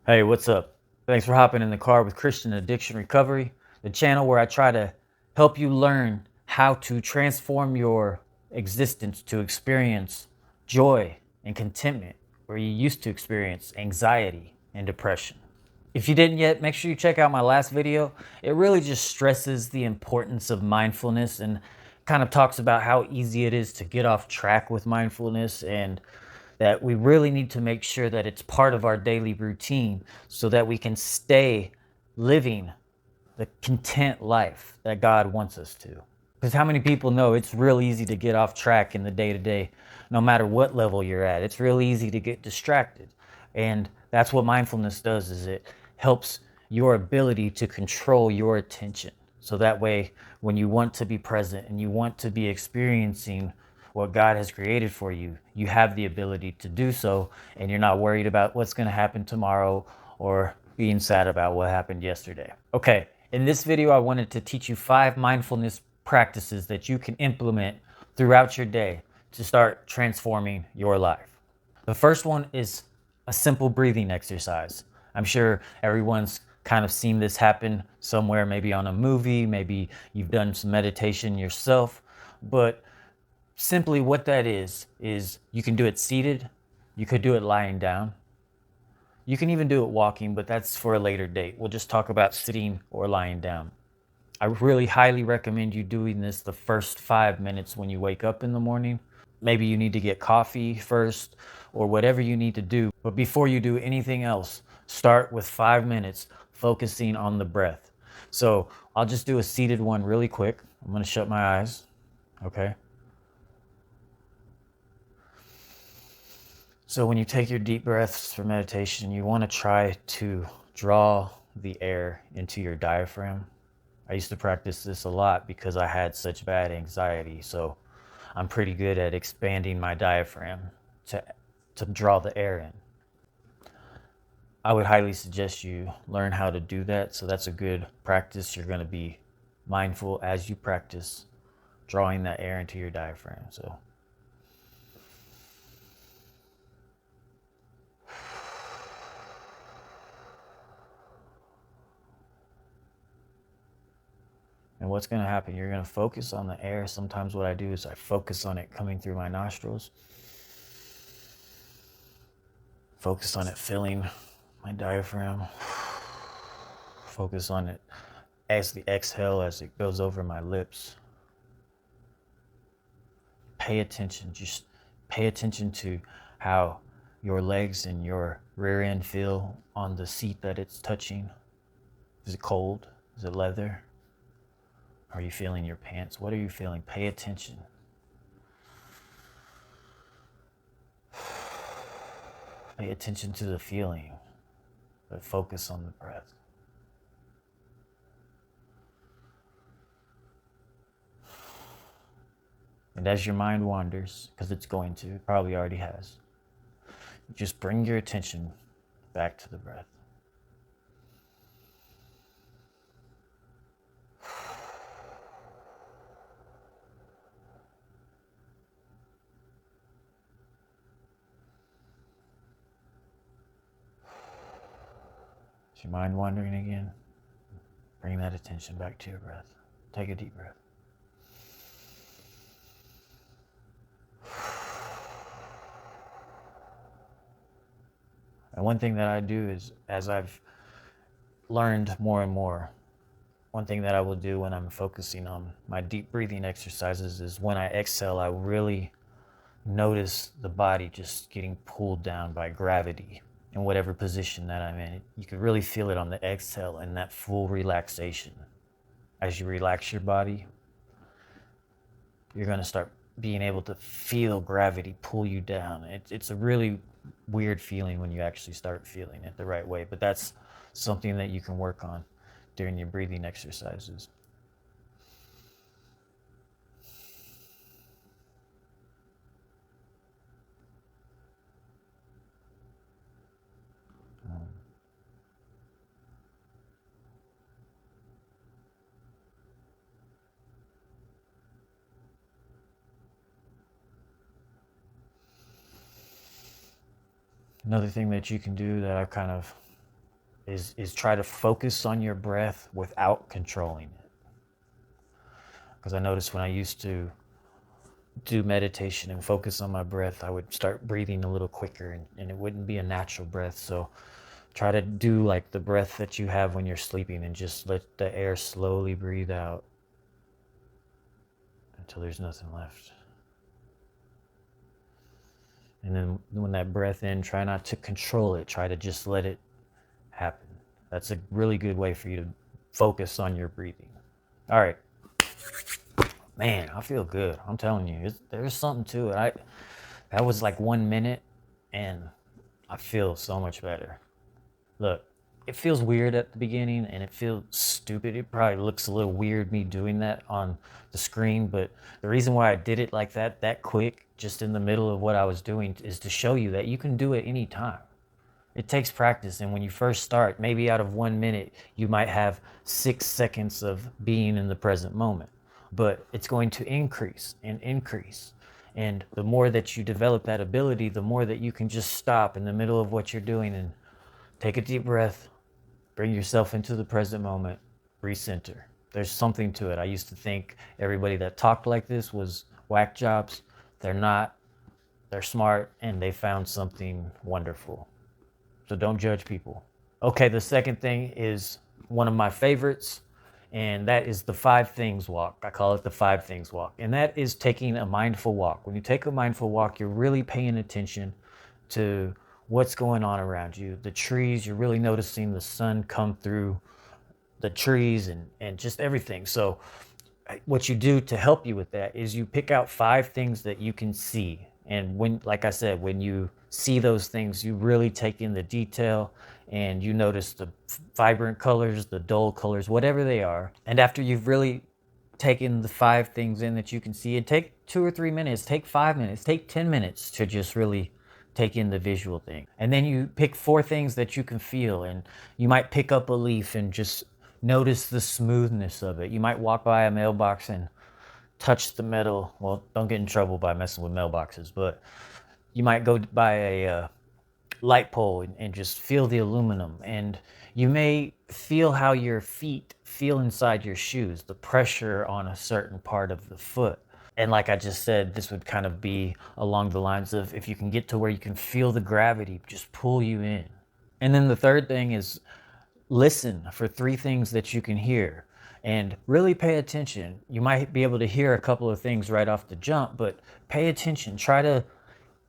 Hey, what's up? Thanks for hopping in the car with Christian Addiction Recovery, the channel where I try to help you learn how to transform your existence to experience joy and contentment where you used to experience anxiety and depression. If you didn't yet, make sure you check out my last video. It really just stresses the importance of mindfulness and kind of talks about how easy it is to get off track with mindfulness, and that we really need to make sure that it's part of our daily routine so that we can stay living the content life that God wants us to. Because how many people know it's real easy to get off track in the day to day, no matter what level you're at? It's real easy to get distracted. And that's what mindfulness does, is it helps your ability to control your attention. So that way, when you want to be present and you want to be experiencing what God has created for you, you have the ability to do so, and you're not worried about what's going to happen tomorrow or being sad about what happened yesterday. Okay, in this video, I wanted to teach you 5 mindfulness practices that you can implement throughout your day to start transforming your life. The first one is a simple breathing exercise. I'm sure everyone's kind of seen this happen somewhere, maybe on a movie, maybe you've done some meditation yourself, but simply what that is you can do it seated, you could do it lying down, you can even do it walking, but that's for a later date. We'll just talk about sitting or lying down. I really highly recommend you doing this the first 5 minutes when you wake up in the morning. Maybe you need to get coffee first or whatever you need to do. But before you do anything else, start with 5 minutes focusing on the breath. So I'll just do a seated one really quick. I'm going to shut my eyes. Okay. So when you take your deep breaths for meditation, you want to try to draw the air into your diaphragm. I used to practice this a lot because I had such bad anxiety. So I'm pretty good at expanding my diaphragm to draw the air in. I would highly suggest you learn how to do that. So that's a good practice. You're going to be mindful as you practice drawing that air into your diaphragm. So and what's going to happen, you're going to focus on the air. Sometimes what I do is I focus on it coming through my nostrils. Focus on it filling my diaphragm. Focus on it as the exhale, as it goes over my lips. Pay attention. Just pay attention to how your legs and your rear end feel on the seat that it's touching. Is it cold? Is it leather? Are you feeling your pants? What are you feeling? Pay attention. Pay attention to the feeling, but focus on the breath. And as your mind wanders, because it's going to, it probably already has, just bring your attention back to the breath. Is your mind wandering again? Bring that attention back to your breath. Take a deep breath. And one thing that I do is, as I've learned more and more, one thing that I will do when I'm focusing on my deep breathing exercises is when I exhale, I really notice the body just getting pulled down by gravity in whatever position that I'm in. You can really feel it on the exhale and that full relaxation. As you relax your body, you're going to start being able to feel gravity pull you down. It's a really weird feeling when you actually start feeling it the right way, but that's something that you can work on during your breathing exercises. Another thing that you can do that I've kind of is try to focus on your breath without controlling it. Because I noticed when I used to do meditation and focus on my breath, I would start breathing a little quicker, and it wouldn't be a natural breath. So try to do like the breath that you have when you're sleeping and just let the air slowly breathe out until there's nothing left. And then when that breath in, try not to control it. Try to just let it happen. That's a really good way for you to focus on your breathing. All right. Man, I feel good. I'm telling you, there's something to it. That was like 1 minute, and I feel so much better. Look, it feels weird at the beginning, and it feels stupid. It probably looks a little weird me doing that on the screen, but the reason why I did it like that quick, just in the middle of what I was doing, is to show you that you can do it anytime. It takes practice, and when you first start, maybe out of 1 minute, you might have 6 seconds of being in the present moment. But it's going to increase and increase. And the more that you develop that ability, the more that you can just stop in the middle of what you're doing and take a deep breath, bring yourself into the present moment, recenter. There's something to it. I used to think everybody that talked like this was whack jobs. They're not. They're smart, and they found something wonderful. So don't judge people. Okay, the second thing is one of my favorites, and that is the 5 things walk. I call it the 5 things walk. And that is taking a mindful walk. When you take a mindful walk, you're really paying attention to what's going on around you. The trees, you're really noticing the sun come through the trees and just everything. So what you do to help you with that is you pick out 5 things that you can see. And when, like I said, when you see those things, you really take in the detail and you notice the vibrant colors, the dull colors, whatever they are. And after you've really taken the 5 things in that you can see, it take 2 or 3 minutes, take 5 minutes, take 10 minutes to just really take in the visual thing. And then you pick 4 things that you can feel, and you might pick up a leaf and just notice the smoothness of it. You might walk by a mailbox and touch the metal. Well, don't get in trouble by messing with mailboxes, but you might go by a light pole and just feel the aluminum, and you may feel how your feet feel inside your shoes, the pressure on a certain part of the foot. And like I just said, this would kind of be along the lines of, if you can get to where you can feel the gravity just pull you in. And then the third thing is listen for 3 things that you can hear and really pay attention. You might be able to hear a couple of things right off the jump, but pay attention. Try to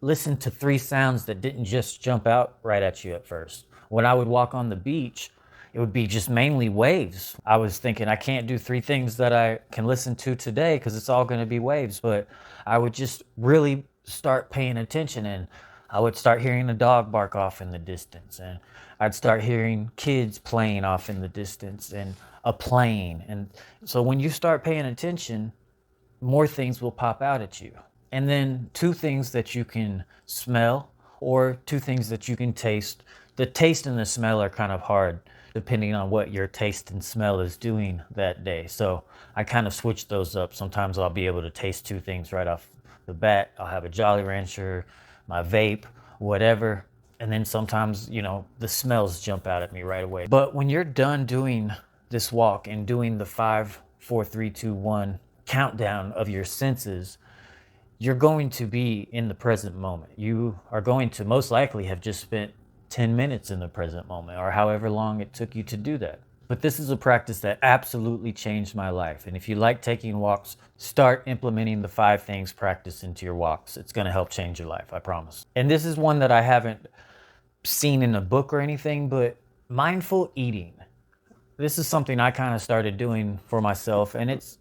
listen to 3 sounds that didn't just jump out right at you at first. When I would walk on the beach, it would be just mainly waves. I was thinking I can't do 3 things that I can listen to today because it's all going to be waves, but I would just really start paying attention, and I would start hearing a dog bark off in the distance, and I'd start hearing kids playing off in the distance and a plane. And so when you start paying attention, more things will pop out at you. And then 2 things that you can smell, or 2 things that you can taste. The taste and the smell are kind of hard depending on what your taste and smell is doing that day. So I kind of switch those up. Sometimes I'll be able to taste 2 things right off the bat. I'll have a Jolly Rancher, my vape, whatever. And then sometimes, the smells jump out at me right away. But when you're done doing this walk and doing the 5, 4, 3, 2, 1 countdown of your senses, you're going to be in the present moment. You are going to most likely have just spent 10 minutes in the present moment, or however long it took you to do that. But this is a practice that absolutely changed my life. And if you like taking walks, start implementing the 5 things practice into your walks. It's going to help change your life, I promise. And this is one that I haven't seen in a book or anything, but mindful eating. This is something I kind of started doing for myself, and it's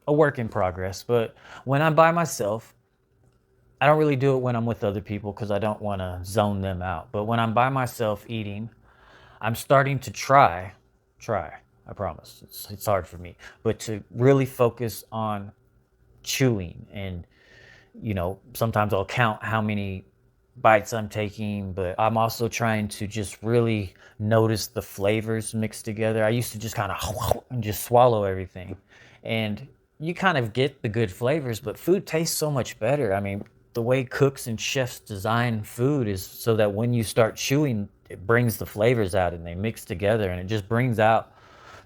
a work in progress. But when I'm by myself, I don't really do it when I'm with other people because I don't want to zone them out. But when I'm by myself eating, I'm starting to try, I promise. It's hard for me, but to really focus on chewing. And, sometimes I'll count how many bites I'm taking, but I'm also trying to just really notice the flavors mixed together. I used to just kind of and just swallow everything. And you kind of get the good flavors, but food tastes so much better. I mean, the way cooks and chefs design food is so that when you start chewing, it brings the flavors out and they mix together, and it just brings out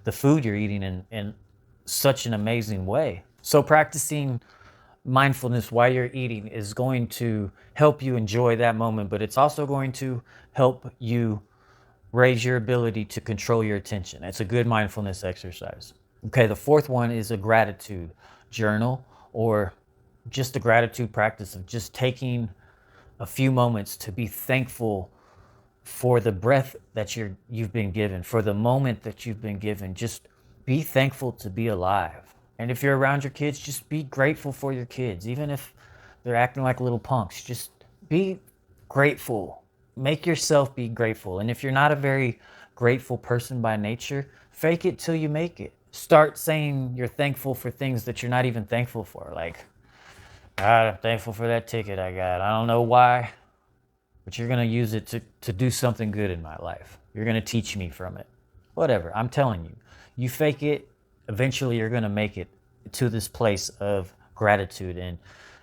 the food you're eating in such an amazing way. So practicing mindfulness while you're eating is going to help you enjoy that moment, but it's also going to help you raise your ability to control your attention. It's a good mindfulness exercise. Okay, the fourth one is a gratitude journal, or just a gratitude practice of just taking a few moments to be thankful for the breath that you've been given, for the moment that you've been given. Just be thankful to be alive. And if you're around your kids, just be grateful for your kids, even if they're acting like little punks. Just be grateful. Make yourself be grateful. And if you're not a very grateful person by nature, fake it till you make it. Start saying you're thankful for things that you're not even thankful for. Like, God, I'm thankful for that ticket I got. I don't know why, but you're going to use it to do something good in my life. You're going to teach me from it. Whatever. I'm telling you, you fake it, eventually you're going to make it to this place of gratitude and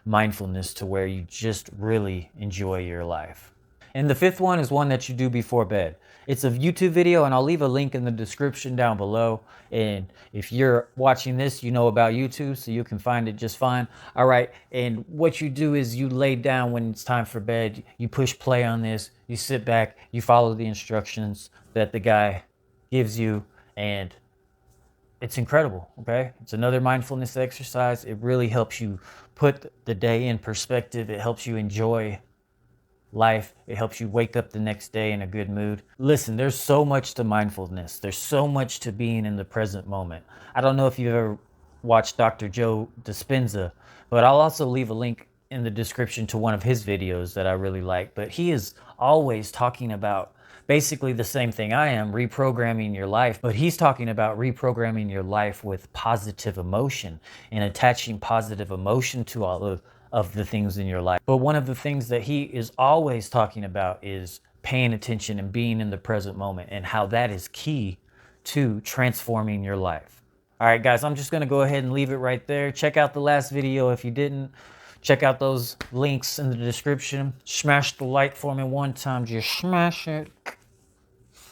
mindfulness to where you just really enjoy your life. And the fifth one is one that you do before bed. It's a YouTube video, and I'll leave a link in the description down below. And if you're watching this, you know about YouTube, so you can find it just fine. All right. And what you do is you lay down when it's time for bed. You push play on this. You sit back. You follow the instructions that the guy gives you, and it's incredible. Okay. It's another mindfulness exercise. It really helps you put the day in perspective. It helps you enjoy life. It helps you wake up the next day in a good mood. Listen, there's so much to mindfulness. There's so much to being in the present moment. I don't know if you've ever watched Dr. Joe Dispenza, but I'll also leave a link in the description to one of his videos that I really like. But he is always talking about basically the same thing I am, reprogramming your life. But he's talking about reprogramming your life with positive emotion and attaching positive emotion to all of the things in your life. But one of the things that he is always talking about is paying attention and being in the present moment, and how that is key to transforming your life. All right, guys, I'm just going to go ahead and leave it right there. Check out the last video if you didn't. Check out those links in the description. Smash the like for me one time. Just smash it.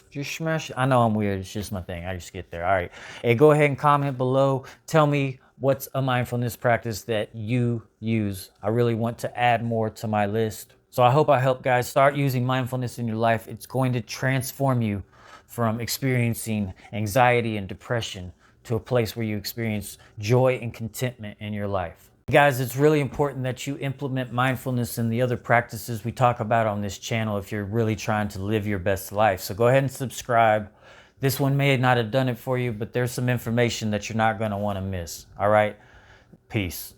Just smash it. I know I'm weird. It's just my thing. I just get there. All right. Hey, go ahead and comment below. Tell me what's a mindfulness practice that you use. I really want to add more to my list. So I hope I help guys start using mindfulness in your life. It's going to transform you from experiencing anxiety and depression to a place where you experience joy and contentment in your life. Guys, it's really important that you implement mindfulness and the other practices we talk about on this channel if you're really trying to live your best life. So go ahead and subscribe. This one may not have done it for you, but there's some information that you're not going to want to miss. All right? Peace.